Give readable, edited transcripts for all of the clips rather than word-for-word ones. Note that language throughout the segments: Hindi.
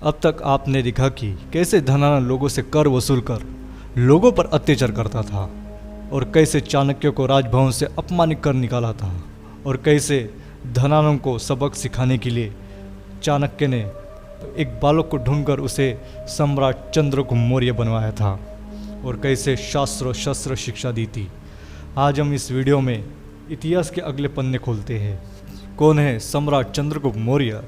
अब तक आपने देखा कि कैसे धनानंद लोगों से कर वसूल कर लोगों पर अत्याचार करता था और कैसे चाणक्य को राजभवन से अपमानित कर निकाला था और कैसे धनानंद को सबक सिखाने के लिए चाणक्य ने एक बालक को ढूंढकर उसे सम्राट चंद्रगुप्त मौर्य बनवाया था और कैसे शास्त्र शस्त्र शिक्षा दी थी। आज हम इस वीडियो में इतिहास के अगले पन्ने खोलते हैं। कौन है सम्राट चंद्रगुप्त मौर्य?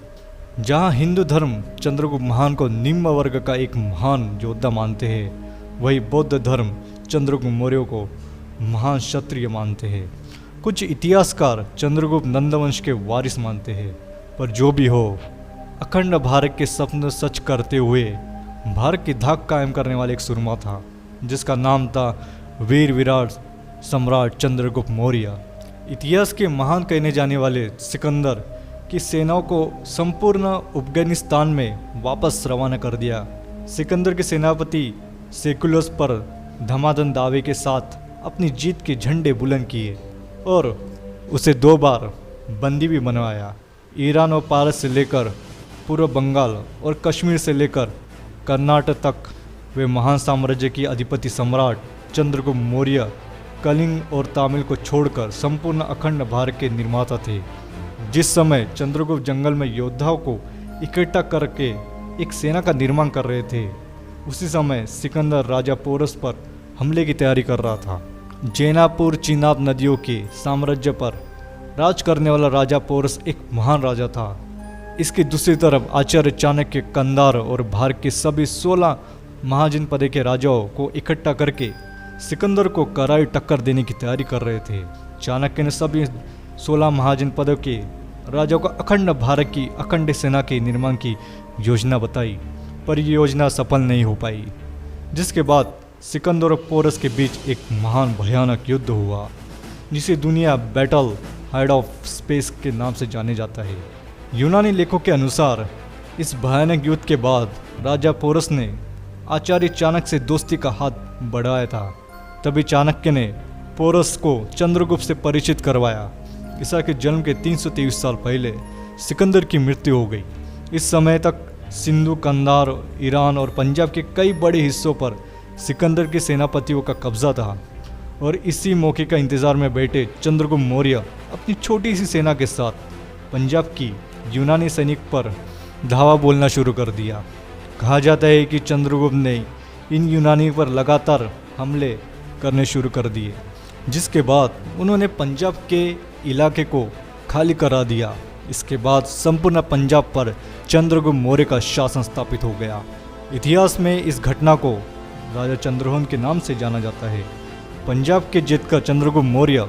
जहाँ हिंदू धर्म चंद्रगुप्त महान को निम्न वर्ग का एक महान योद्धा मानते हैं, वही बौद्ध धर्म चंद्रगुप्त मौर्य को महान क्षत्रिय मानते हैं। कुछ इतिहासकार चंद्रगुप्त नंदवंश के वारिस मानते हैं। पर जो भी हो, अखंड भारत के सपने सच करते हुए भारत की धाक कायम करने वाले एक सुरमा था, जिसका नाम था वीर विराट सम्राट चंद्रगुप्त मौर्य। इतिहास के महान कहने जाने वाले सिकंदर की सेनाओं को संपूर्ण अफगानिस्तान में वापस रवाना कर दिया। सिकंदर के सेनापति सेकुलस पर धमाधम दावे के साथ अपनी जीत के झंडे बुलंद किए और उसे 2 बार बंदी भी बनवाया। ईरान और पारस से लेकर पूर्व बंगाल और कश्मीर से लेकर कर्नाटक तक वे महान साम्राज्य की अधिपति सम्राट चंद्रगुप्त मौर्य कलिंग और तमिल को छोड़कर संपूर्ण अखंड भारत के निर्माता थे। जिस समय चंद्रगुप्त जंगल में योद्धाओं को इकट्ठा करके एक सेना का निर्माण कर रहे थे, उसी समय सिकंदर राजा पोरस पर हमले की तैयारी कर रहा था। जैनापुर चिनाब नदियों के साम्राज्य पर राज करने वाला राजा पोरस एक महान राजा था। इसकी दूसरी तरफ आचार्य चाणक्य कंधार और भारत के सभी 16 महाजनपदों के राजाओं को इकट्ठा करके सिकंदर को करारी टक्कर देने की तैयारी कर रहे थे। चाणक्य ने सभी 16 महाजनपदों के राजाओं को अखंड भारत की अखंड सेना के निर्माण की योजना बताई, पर यह योजना सफल नहीं हो पाई, जिसके बाद सिकंदर और पोरस के बीच एक महान भयानक युद्ध हुआ, जिसे दुनिया बैटल हाइड ऑफ स्पेस के नाम से जाने जाता है। यूनानी लेखों के अनुसार इस भयानक युद्ध के बाद राजा पोरस ने आचार्य चाणक्य से दोस्ती का हाथ बढ़ाया था। तभी चाणक्य ने पोरस को चंद्रगुप्त से परिचित करवाया। ईसा के जन्म के 323 साल पहले सिकंदर की मृत्यु हो गई। इस समय तक सिंधु, कंधार, ईरान और पंजाब के कई बड़े हिस्सों पर सिकंदर के सेनापतियों का कब्जा था और इसी मौके का इंतजार में बैठे चंद्रगुप्त मौर्य अपनी छोटी सी सेना के साथ पंजाब की यूनानी सैनिक पर धावा बोलना शुरू कर दिया। कहा जाता है कि चंद्रगुप्त ने इन यूनानी पर लगातार हमले करने शुरू कर दिए, जिसके बाद उन्होंने पंजाब के इलाके को खाली करा दिया। इसके बाद संपूर्ण पंजाब पर चंद्रगुप्त मौर्य का शासन स्थापित हो गया। इतिहास में इस घटना को राजा चंद्रहन के नाम से जाना जाता है। पंजाब के जीतकर चंद्रगुप्त मौर्य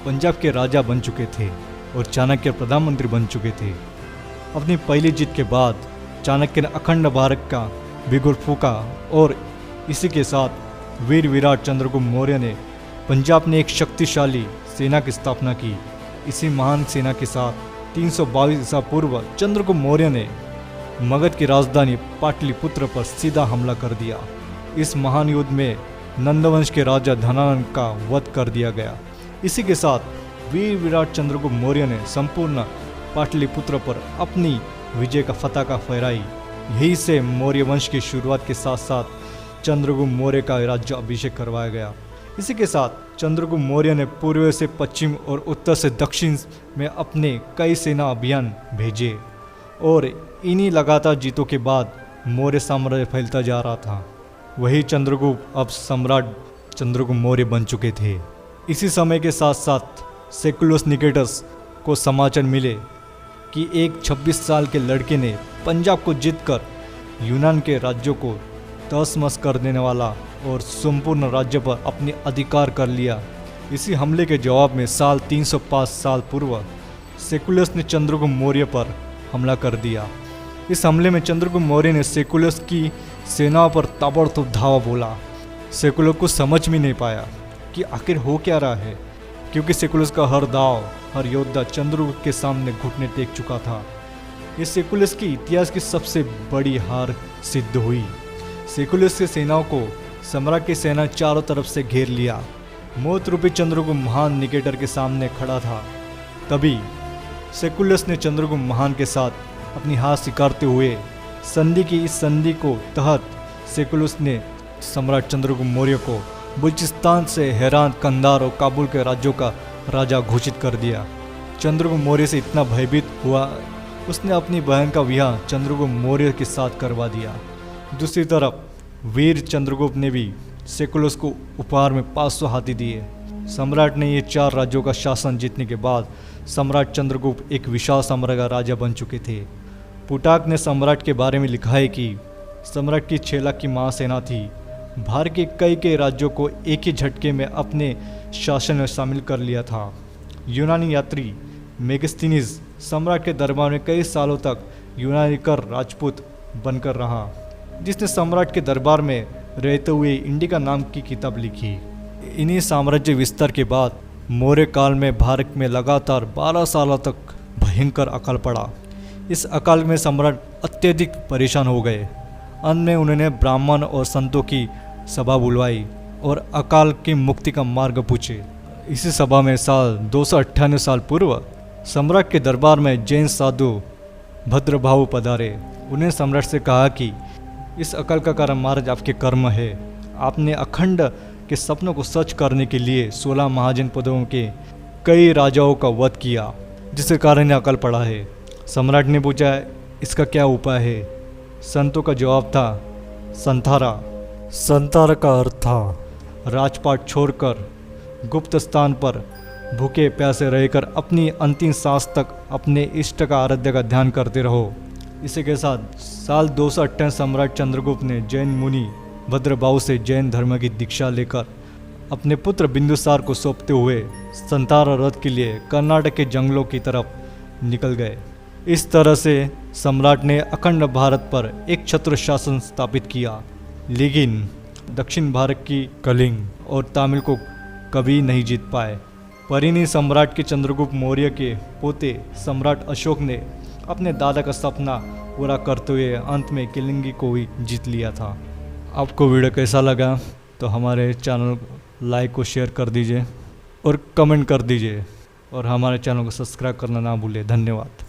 पंजाब के राजा बन चुके थे और चाणक्य प्रधानमंत्री बन चुके थे। अपनी पहली जीत के बाद चाणक्य ने अखंड भारत का बिगुल फूका और इसी के साथ वीर विराट चंद्रगुप्त मौर्य ने पंजाब में एक शक्तिशाली सेना की स्थापना की। इसी महान सेना के साथ 322 ईसा पूर्व चंद्रगुप्त मौर्य ने मगध की राजधानी पाटलिपुत्र पर सीधा हमला कर दिया। इस महान युद्ध में नंदवंश के राजा धनानंद का वध कर दिया गया। इसी के साथ वीर विराट चंद्रगुप्त मौर्य ने संपूर्ण पाटलिपुत्र पर अपनी विजय का फताका फहराई। यही से मौर्य वंश की शुरुआत के साथ साथ चंद्रगुप्त मौर्य का राज्य अभिषेक करवाया गया। इसी के साथ चंद्रगुप्त मौर्य ने पूर्व से पश्चिम और उत्तर से दक्षिण में अपने कई सेना अभियान भेजे और इन्हीं लगातार जीतों के बाद मौर्य साम्राज्य फैलता जा रहा था। वही चंद्रगुप्त अब सम्राट चंद्रगुप्त मौर्य बन चुके थे। इसी समय के साथ साथ सेकुलस निकेटस को समाचार मिले कि एक 26 साल के लड़के ने पंजाब को जीतकर यूनान के राज्यों को तहस-महस कर देने वाला और संपूर्ण राज्य पर अपने अधिकार कर लिया। इसी हमले के जवाब में साल 305 साल पूर्व सेकुलस ने चंद्रगुप्त मौर्य पर हमला कर दिया। इस हमले में चंद्रगुप्त मौर्य ने सेकुलस की सेनाओं पर ताबड़तोड़ धावा बोला। सेकुलस को समझ में नहीं पाया कि आखिर हो क्या रहा है, क्योंकि सेकुलस का हर दाव, हर योद्धा चंद्रगुप्त के सामने घुटने टेक चुका था। ये सेकुलस की इतिहास की सबसे बड़ी हार सिद्ध हुई। सेकुलस की सेनाओं को सम्राट की सेना चारों तरफ से घेर लिया। मौत रूपी चंद्रगुप्त महान निकेटर के सामने खड़ा था। तभी सेकुलस ने चंद्रगुप्त महान के साथ अपनी हार स्वीकारते हुए इस संधि को तहत सेकुलस ने सम्राट चंद्रगुप्त मौर्य को बलूचिस्तान से हेरात, कंधार और काबुल के राज्यों का राजा घोषित कर दिया। चंद्रगुप्त मौर्य से इतना भयभीत हुआ, उसने अपनी बहन का विवाह चंद्रगुप्त मौर्य के साथ करवा दिया। दूसरी तरफ वीर चंद्रगुप्त ने भी सेकुलस को उपहार में 500 हाथी दिए। सम्राट ने ये 4 राज्यों का शासन जीतने के बाद सम्राट चंद्रगुप्त एक विशाल साम्राज्य का राजा बन चुके थे। पुटाक ने सम्राट के बारे में लिखा है कि सम्राट की 6 लाख की महासेना थी। भारत के कई राज्यों को एक ही झटके में अपने शासन में शामिल कर लिया था। यूनानी यात्री मेगस्थनीज सम्राट के दरबार में कई सालों तक यूनानी कर राजपूत बनकर रहा, जिसने सम्राट के दरबार में रहते हुए इंडिका नाम की किताब लिखी। इन्हीं साम्राज्य विस्तार के बाद मौर्य काल में भारत में लगातार 12 सालों तक भयंकर अकाल पड़ा। इस अकाल में सम्राट अत्यधिक परेशान हो गए। अंत में उन्होंने ब्राह्मण और संतों की सभा बुलवाई और अकाल की मुक्ति का मार्ग पूछे। इसी सभा में साल 298 साल पूर्व सम्राट के दरबार में जैन साधु भद्रभाव पधारे। उन्हें सम्राट से कहा कि इस अकाल का कारण महाराज आपके कर्म है। आपने अखंड के सपनों को सच करने के लिए 16 महाजनपदों के कई राजाओं का वध किया, जिसके कारण अकाल पड़ा है। सम्राट ने पूछा, इसका क्या उपाय है? संतों का जवाब था संथारा। संथारा का अर्थ था राजपाट छोड़कर गुप्त स्थान पर भूखे प्यासे रहकर अपनी अंतिम सांस तक अपने इष्ट का आराध्य का ध्यान करते रहो। इसी के साथ साल 258 सम्राट चंद्रगुप्त ने जैन मुनि भद्रभाव से जैन धर्म की दीक्षा लेकर अपने पुत्र बिंदुसार को सौंपते हुए संथारा रथ के लिए कर्नाटक के जंगलों की तरफ निकल गए। इस तरह से सम्राट ने अखंड भारत पर एक छत्र शासन स्थापित किया, लेकिन दक्षिण भारत की कलिंग और तमिल को कभी नहीं जीत पाए। परिणी सम्राट के चंद्रगुप्त मौर्य के पोते सम्राट अशोक ने अपने दादा का सपना पूरा करते हुए अंत में कलिंगी को ही जीत लिया था। आपको वीडियो कैसा लगा तो हमारे चैनल लाइक को शेयर कर दीजिए और कमेंट कर दीजिए और हमारे चैनल को सब्सक्राइब करना ना भूलिए। धन्यवाद।